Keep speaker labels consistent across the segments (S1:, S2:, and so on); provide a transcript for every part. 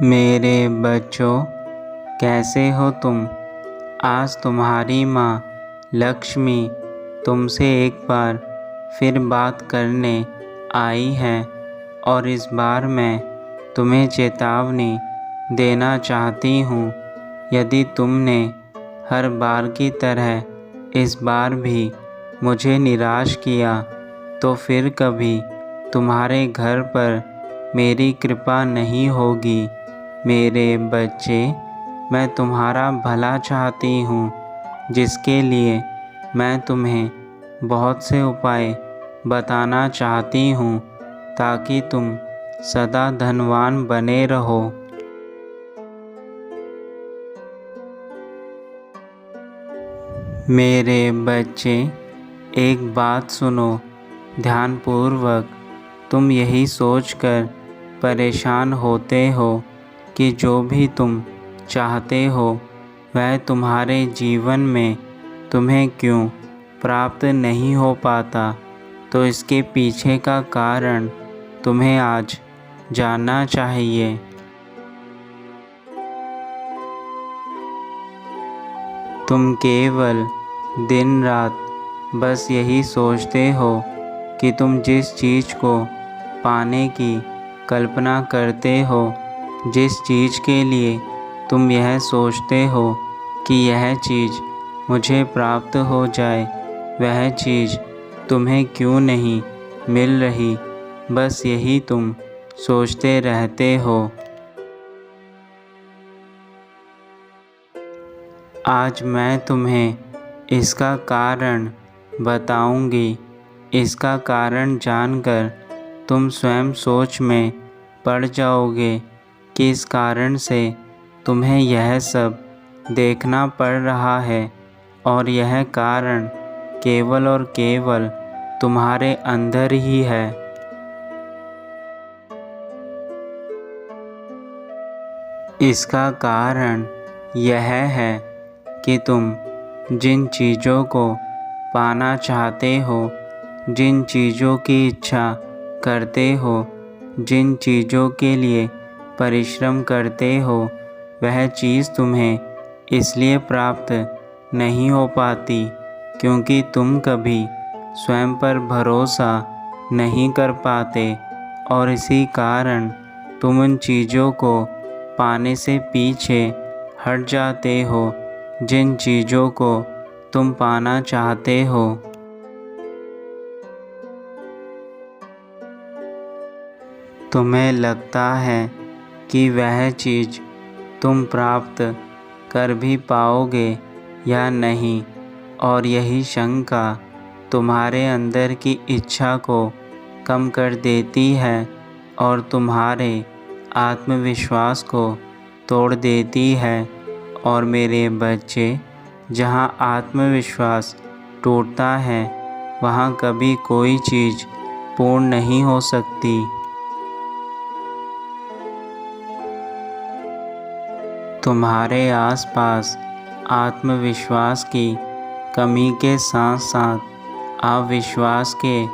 S1: मेरे बच्चों, कैसे हो तुम? आज तुम्हारी माँ लक्ष्मी तुमसे एक बार फिर बात करने आई है और इस बार मैं तुम्हें चेतावनी देना चाहती हूँ। यदि तुमने हर बार की तरह इस बार भी मुझे निराश किया तो फिर कभी तुम्हारे घर पर मेरी कृपा नहीं होगी। मेरे बच्चे, मैं तुम्हारा भला चाहती हूँ, जिसके लिए मैं तुम्हें बहुत से उपाय बताना चाहती हूँ ताकि तुम सदा धनवान बने रहो। मेरे बच्चे, एक बात सुनो ध्यानपूर्वक। तुम यही सोचकर परेशान होते हो कि जो भी तुम चाहते हो वह तुम्हारे जीवन में तुम्हें क्यों प्राप्त नहीं हो पाता। तो इसके पीछे का कारण तुम्हें आज जानना चाहिए। तुम केवल दिन रात बस यही सोचते हो कि तुम जिस चीज़ को पाने की कल्पना करते हो, जिस चीज़ के लिए तुम यह सोचते हो कि यह चीज़ मुझे प्राप्त हो जाए, वह चीज़ तुम्हें क्यों नहीं मिल रही, बस यही तुम सोचते रहते हो। आज मैं तुम्हें इसका कारण बताऊंगी। इसका कारण जानकर तुम स्वयं सोच में पड़ जाओगे कि इस कारण से तुम्हें यह सब देखना पड़ रहा है और यह कारण केवल और केवल तुम्हारे अंदर ही है। इसका कारण यह है कि तुम जिन चीज़ों को पाना चाहते हो, जिन चीज़ों की इच्छा करते हो, जिन चीज़ों के लिए परिश्रम करते हो, वह चीज़ तुम्हें इसलिए प्राप्त नहीं हो पाती क्योंकि तुम कभी स्वयं पर भरोसा नहीं कर पाते और इसी कारण तुम उन चीज़ों को पाने से पीछे हट जाते हो जिन चीज़ों को तुम पाना चाहते हो। तुम्हें लगता है कि वह चीज़ तुम प्राप्त कर भी पाओगे या नहीं, और यही शंका तुम्हारे अंदर की इच्छा को कम कर देती है और तुम्हारे आत्मविश्वास को तोड़ देती है। और मेरे बच्चे, जहाँ आत्मविश्वास टूटता है वहाँ कभी कोई चीज़ पूर्ण नहीं हो सकती। तुम्हारे आसपास आत्मविश्वास की कमी के साथ साथ अविश्वास के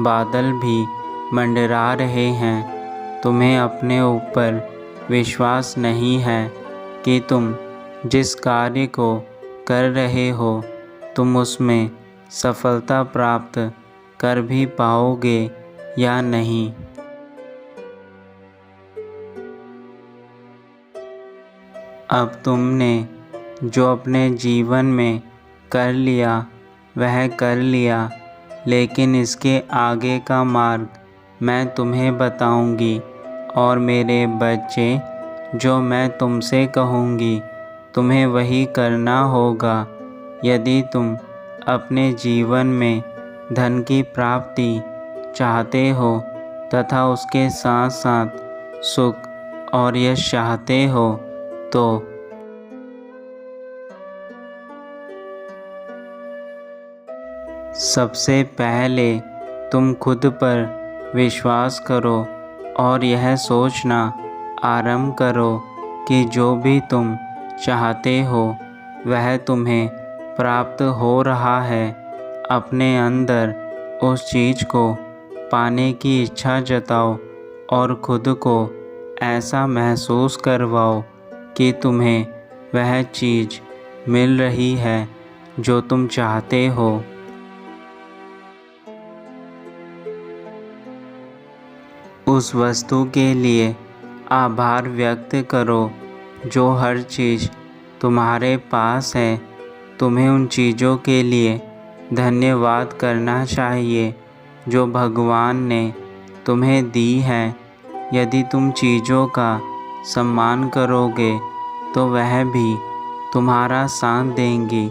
S1: बादल भी मंडरा रहे हैं। तुम्हें अपने ऊपर विश्वास नहीं है कि तुम जिस कार्य को कर रहे हो तुम उसमें सफलता प्राप्त कर भी पाओगे या नहीं। अब तुमने जो अपने जीवन में कर लिया वह कर लिया, लेकिन इसके आगे का मार्ग मैं तुम्हें बताऊंगी। और मेरे बच्चे, जो मैं तुमसे कहूँगी तुम्हें वही करना होगा। यदि तुम अपने जीवन में धन की प्राप्ति चाहते हो तथा उसके साथ साथ सुख और यश चाहते हो तो सबसे पहले तुम खुद पर विश्वास करो और यह सोचना आरंभ करो कि जो भी तुम चाहते हो वह तुम्हें प्राप्त हो रहा है। अपने अंदर उस चीज़ को पाने की इच्छा जताओ और खुद को ऐसा महसूस करवाओ कि तुम्हें वह चीज़ मिल रही है जो तुम चाहते हो। उस वस्तु के लिए आभार व्यक्त करो जो हर चीज़ तुम्हारे पास है। तुम्हें उन चीज़ों के लिए धन्यवाद करना चाहिए जो भगवान ने तुम्हें दी है। यदि तुम चीज़ों का सम्मान करोगे तो वह भी तुम्हारा साथ देंगी,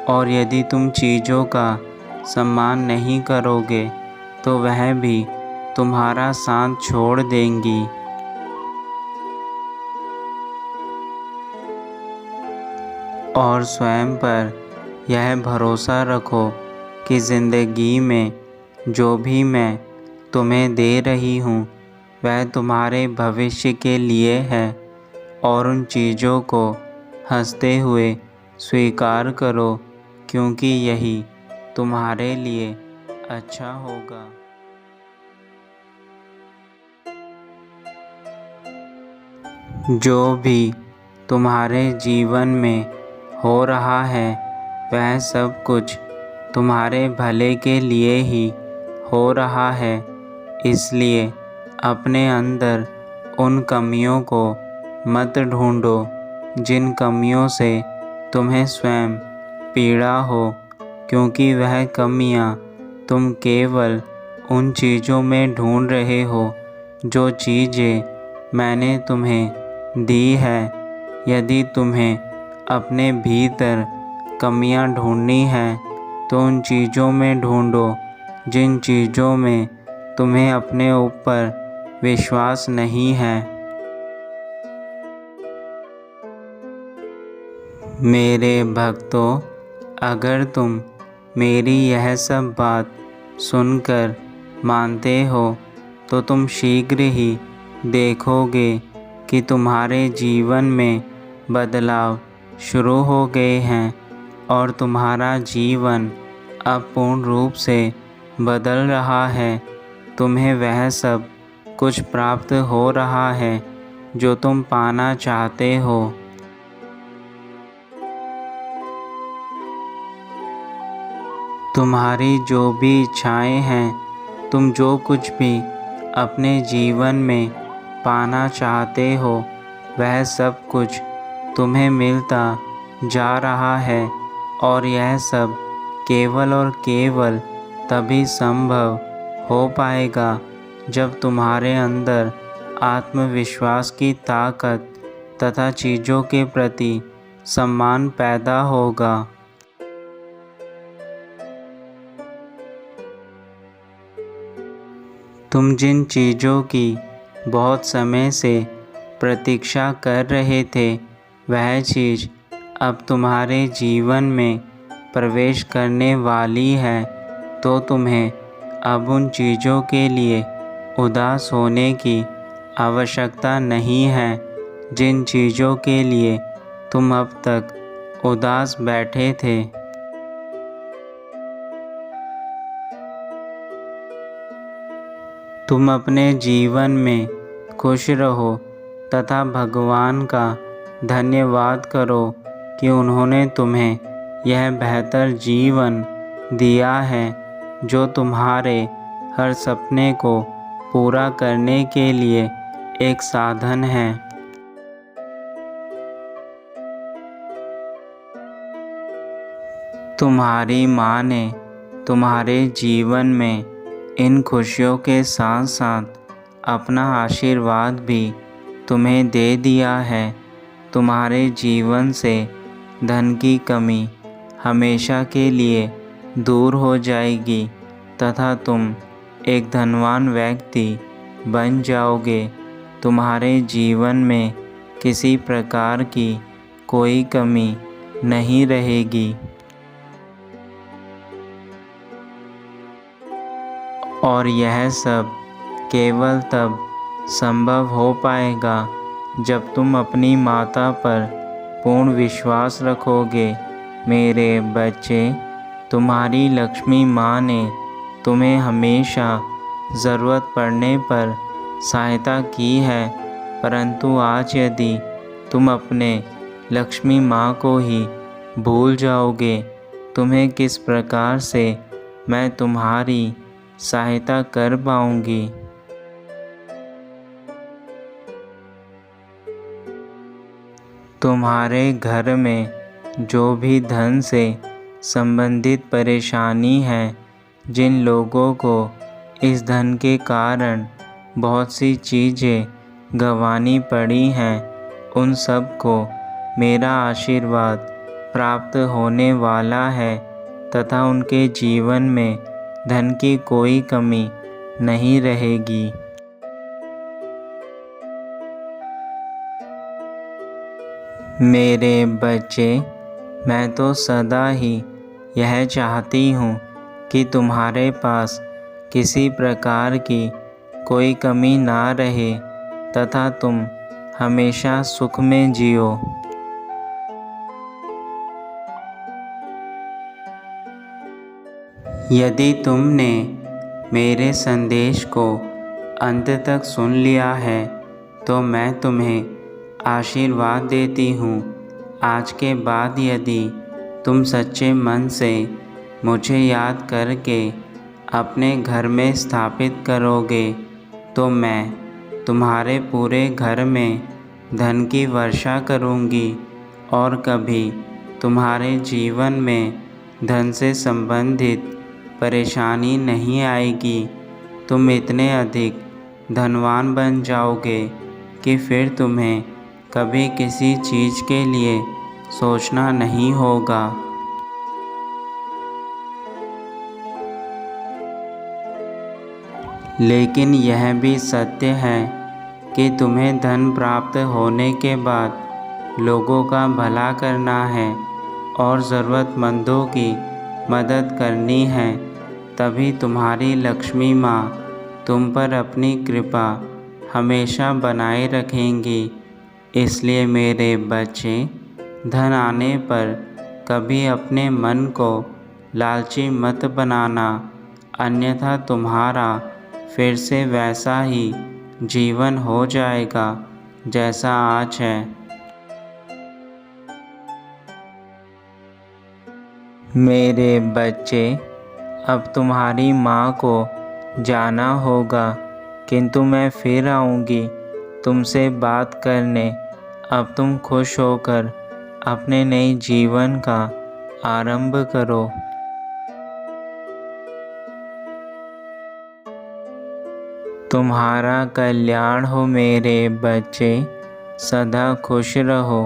S1: और यदि तुम चीज़ों का सम्मान नहीं करोगे तो वह भी तुम्हारा साथ छोड़ देंगी। और स्वयं पर यह भरोसा रखो कि ज़िंदगी में जो भी मैं तुम्हें दे रही हूँ वह तुम्हारे भविष्य के लिए है, और उन चीज़ों को हंसते हुए स्वीकार करो क्योंकि यही तुम्हारे लिए अच्छा होगा। जो भी तुम्हारे जीवन में हो रहा है वह सब कुछ तुम्हारे भले के लिए ही हो रहा है। इसलिए अपने अंदर उन कमियों को मत ढूंढो जिन कमियों से तुम्हें स्वयं पीड़ा हो, क्योंकि वह कमियां तुम केवल उन चीज़ों में ढूंढ रहे हो जो चीज़ें मैंने तुम्हें दी है। यदि तुम्हें अपने भीतर कमियां ढूंढनी है तो उन चीज़ों में ढूंढो जिन चीज़ों में तुम्हें अपने ऊपर विश्वास नहीं है। मेरे भक्तों, अगर तुम मेरी यह सब बात सुनकर मानते हो तो तुम शीघ्र ही देखोगे कि तुम्हारे जीवन में बदलाव शुरू हो गए हैं और तुम्हारा जीवन अब पूर्ण रूप से बदल रहा है। तुम्हें वह सब कुछ प्राप्त हो रहा है जो तुम पाना चाहते हो। तुम्हारी जो भी इच्छाएं हैं, तुम जो कुछ भी अपने जीवन में पाना चाहते हो वह सब कुछ तुम्हें मिलता जा रहा है, और यह सब केवल और केवल तभी संभव हो पाएगा जब तुम्हारे अंदर आत्मविश्वास की ताकत तथा चीज़ों के प्रति सम्मान पैदा होगा। तुम जिन चीज़ों की बहुत समय से प्रतीक्षा कर रहे थे वह चीज़ अब तुम्हारे जीवन में प्रवेश करने वाली है, तो तुम्हें अब उन चीज़ों के लिए उदास होने की आवश्यकता नहीं है जिन चीज़ों के लिए तुम अब तक उदास बैठे थे। तुम अपने जीवन में खुश रहो तथा भगवान का धन्यवाद करो कि उन्होंने तुम्हें यह बेहतर जीवन दिया है जो तुम्हारे हर सपने को पूरा करने के लिए एक साधन है। तुम्हारी माँ ने तुम्हारे जीवन में इन खुशियों के साथ साथ अपना आशीर्वाद भी तुम्हें दे दिया है। तुम्हारे जीवन से धन की कमी हमेशा के लिए दूर हो जाएगी तथा तुम एक धनवान व्यक्ति बन जाओगे। तुम्हारे जीवन में किसी प्रकार की कोई कमी नहीं रहेगी। और यह सब केवल तब संभव हो पाएगा जब तुम अपनी माता पर पूर्ण विश्वास रखोगे। मेरे बच्चे, तुम्हारी लक्ष्मी माँ ने तुम्हें हमेशा ज़रूरत पड़ने पर सहायता की है, परंतु आज यदि तुम अपने लक्ष्मी माँ को ही भूल जाओगे, तुम्हें किस प्रकार से मैं तुम्हारी सहायता कर पाऊँगी। तुम्हारे घर में जो भी धन से संबंधित परेशानी है, जिन लोगों को इस धन के कारण बहुत सी चीज़ें गंवानी पड़ी हैं, उन सब को मेरा आशीर्वाद प्राप्त होने वाला है तथा उनके जीवन में धन की कोई कमी नहीं रहेगी। मेरे बच्चे, मैं तो सदा ही यह चाहती हूँ कि तुम्हारे पास किसी प्रकार की कोई कमी ना रहे तथा तुम हमेशा सुख में जियो। यदि तुमने मेरे संदेश को अंत तक सुन लिया है तो मैं तुम्हें आशीर्वाद देती हूँ। आज के बाद यदि तुम सच्चे मन से मुझे याद करके अपने घर में स्थापित करोगे तो मैं तुम्हारे पूरे घर में धन की वर्षा करूँगी और कभी तुम्हारे जीवन में धन से संबंधित परेशानी नहीं आएगी। तुम इतने अधिक धनवान बन जाओगे कि फिर तुम्हें कभी किसी चीज़ के लिए सोचना नहीं होगा। लेकिन यह भी सत्य है कि तुम्हें धन प्राप्त होने के बाद लोगों का भला करना है और ज़रूरतमंदों की मदद करनी है, तभी तुम्हारी लक्ष्मी माँ तुम पर अपनी कृपा हमेशा बनाए रखेंगी। इसलिए मेरे बच्चे, धन आने पर कभी अपने मन को लालची मत बनाना, अन्यथा तुम्हारा फिर से वैसा ही जीवन हो जाएगा जैसा आज है। मेरे बच्चे, अब तुम्हारी माँ को जाना होगा, किंतु मैं फिर आऊँगी तुमसे बात करने। अब तुम खुश होकर अपने नए जीवन का आरंभ करो। तुम्हारा कल्याण हो मेरे बच्चे, सदा खुश रहो।